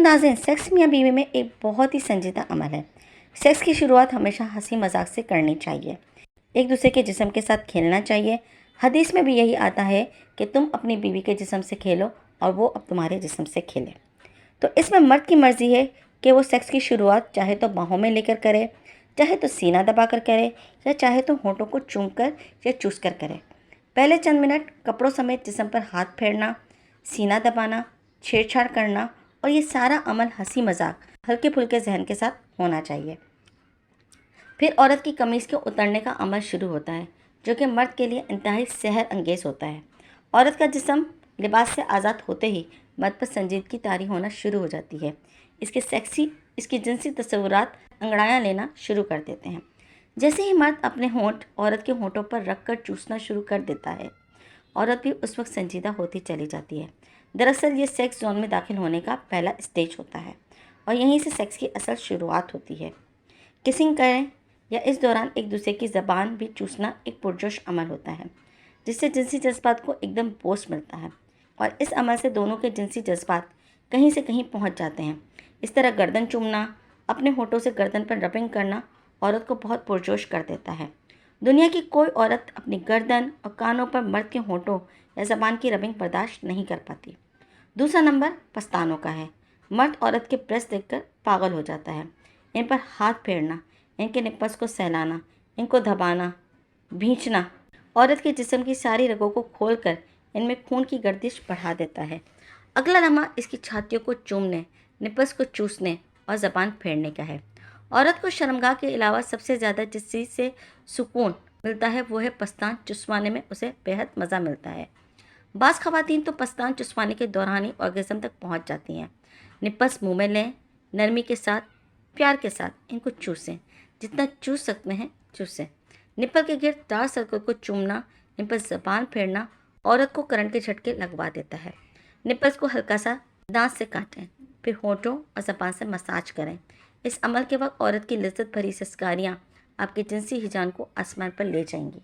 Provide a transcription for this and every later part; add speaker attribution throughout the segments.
Speaker 1: नाज़रीन, सेक्स मियाँ बीवी में एक बहुत ही संजीदा अमल है। सेक्स की शुरुआत हमेशा हंसी मजाक से करनी चाहिए। एक दूसरे के जिस्म के साथ खेलना चाहिए। हदीस में भी यही आता है कि तुम अपनी बीवी के जिस्म से खेलो और वो अब तुम्हारे जिस्म से खेले। तो इसमें मर्द की मर्ज़ी है कि वो सेक्स की शुरुआत चाहे तो बाहों में लेकर करे, चाहे तो सीना दबा कर करे, या चाहे तो होंठों को चूम कर या चूस कर करे। पहले चंद मिनट कपड़ों समेत जिस्म पर हाथ फेरना, सीना दबाना, छेड़छाड़ करना, और ये सारा अमल हंसी मजाक हल्के फुल्के जहन के साथ होना चाहिए। फिर औरत की कमीज़ के उतरने का अमल शुरू होता है, जो कि मर्द के लिए इंतहाई सहर अंगेज़ होता है। औरत का जिस्म लिबास से आज़ाद होते ही मर्द पर संजीदगी तारी होना शुरू हो जाती है। इसकी जिनसी तस्वुरात अंगड़ाइयाँ लेना शुरू कर देते हैं। जैसे ही मर्द अपने होंठ औरत के होंठों पर रख कर चूसना शुरू कर देता है, औरत भी उस वक्त संजीदा होती चली जाती है। दरअसल ये सेक्स जोन में दाखिल होने का पहला स्टेज होता है और यहीं से सेक्स की असल शुरुआत होती है। किसिंग करें या इस दौरान एक दूसरे की ज़बान भी चूसना एक पुरजोश अमल होता है, जिससे जिनसी जज्बात को एकदम बूस्ट मिलता है और इस अमल से दोनों के जिनसी जज्बात कहीं से कहीं पहुंच जाते हैं। इस तरह गर्दन चूमना, अपने होठों से गर्दन पर रबिंग करना औरत को बहुत पुरजोश कर देता है। दुनिया की कोई औरत अपनी गर्दन और कानों पर मर्द के होठों या ज़बान की रबिंग बर्दाश्त नहीं कर पाती। दूसरा नंबर पस्तानों का है। मर्द औरत के ब्रेस्ट देखकर पागल हो जाता है। इन पर हाथ फेरना, इनके निप्पल्स को सहलाना, इनको दबाना, भींचना औरत के जिस्म की सारी रगों को खोलकर इनमें खून की गर्दिश बढ़ा देता है। अगला लम्हा इसकी छातियों को चूमने, निप्पल्स को चूसने और ज़बान फेरने का है। औरत को शर्मगाह के अलावा सबसे ज़्यादा जिस चीज़ से सुकून मिलता है वो है पस्तान चुसवाने में उसे बेहद मज़ा मिलता है। बाज़ ख़वातीन तो पस्तान चुसवाने के दौरान ही ऑर्गेज़म तक पहुंच जाती हैं। निप्पल्स मुंह में लें, नरमी के साथ, प्यार के साथ इनको चूसें, जितना चूस सकते हैं चूसें। निप्पल के गिर्द डार्क सर्कल को चूमना, इन पर ज़बान फेरना औरत को करंट के झटके लगवा देता है। निप्पल्स को हल्का सा दांत से काटें, फिर होठों और ज़बान से मसाज करें। इस अमल के वक्त औरत की लज्जत भरी सिसकारियाँ आपके जिनसी हिजान को आसमान पर ले जाएंगी।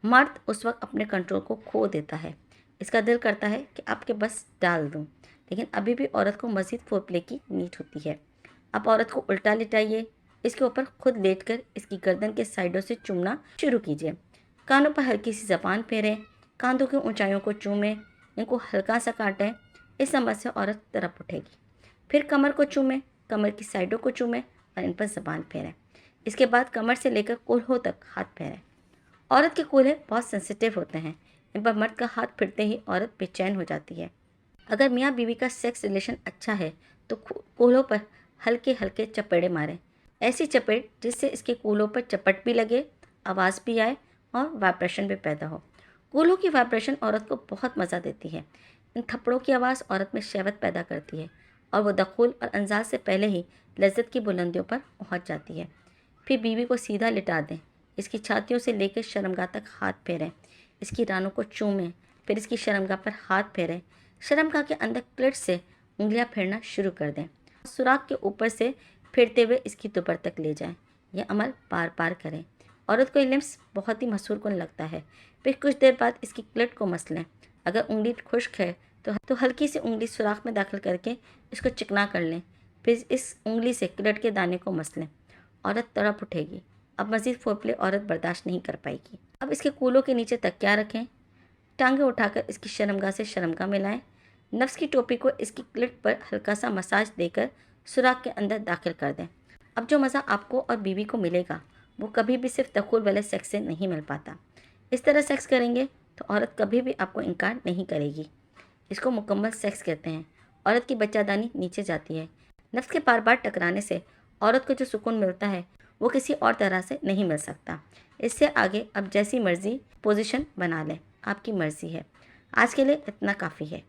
Speaker 1: मर्द उस वक्त अपने कंट्रोल को खो देता है। इसका दिल करता है कि आपके बस डाल दूं, लेकिन अभी भी औरत को मज़ीद फोरप्ले की नीड होती है। अब औरत को उल्टा लिटाइए, इसके ऊपर खुद लेटकर इसकी गर्दन के साइडों से चूमना शुरू कीजिए। कानों पर हल्की सी ज़बान फेरें, कांधों की ऊंचाइयों को चूमें, इनको हल्का सा काटें। इस अमल से औरत तड़प उठेगी। फिर कमर को चूमें, कमर की साइडों को चूमें और इन पर ज़बान फेरें। इसके बाद कमर से लेकर कूल्हों तक हाथ फेरें। औरत के कूल्हे बहुत सेंसिटिव होते हैं, इन पर मर्द का हाथ फिरते ही औरत बेचैन हो जाती है। अगर मियाँ बीवी का सेक्स रिलेशन अच्छा है तो कूल्हों पर हल्के हल्के चपेड़े मारें, ऐसी चपेट जिससे इसके कूल्हों पर चपट भी लगे, आवाज़ भी आए और वाइब्रेशन भी पैदा हो। कूल्हों की वाइब्रेशन औरत को बहुत मज़ा देती है। इन थप्पड़ों की आवाज़ औरत में शहवत पैदा करती है और वो दखूल और अंजाज से पहले ही लज्जत की बुलंदियों पर पहुँच जाती है। फिर बीवी को सीधा लिटा दें, इसकी छातियों से लेकर शर्मगाह तक हाथ फेरें, इसकी रानों को चूमें, फिर इसकी शर्मगाह पर हाथ फेरें। शर्मगाह के अंदर क्लिट से उंगलियां फेरना शुरू कर दें। सुराख के ऊपर से फेरते हुए इसकी दुबर तक ले जाएं। यह अमल बार बार करें। औरत को ये लिम्स बहुत ही मसूर कुन लगता है। फिर कुछ देर बाद इसकी क्लिट को मसलें। अगर उंगली खुश्क है तो हल्की सी उंगली सुराख में दाखिल करके इसको चिकना कर लें। फिर इस उंगली से क्लिट के दाने को मसलें। औरत तड़प उठेगी। अब मज़ीद फोरप्ले औरत बर्दाश्त नहीं कर पाएगी। अब इसके कूलों के नीचे तकिया रखें, टांगें उठाकर इसकी शर्मगाह से शर्मगाह मिलाएं। नफ्स की टोपी को इसकी क्लिट पर हल्का सा मसाज देकर सुराख के अंदर दाखिल कर दें। अब जो मज़ा आपको और बीवी को मिलेगा वो कभी भी सिर्फ दखूल वाले सेक्स से नहीं मिल पाता। इस तरह सेक्स करेंगे तो औरत कभी भी आपको इनकार नहीं करेगी। इसको मुकम्मल सेक्स कहते हैं। औरत की बच्चादानी नीचे जाती है। नफ्स के बार बार टकराने से औरत को जो सुकून मिलता है वो किसी और तरह से नहीं मिल सकता। इससे आगे अब जैसी मर्ज़ी पोजीशन बना लें, आपकी मर्ज़ी है। आज के लिए इतना काफ़ी है।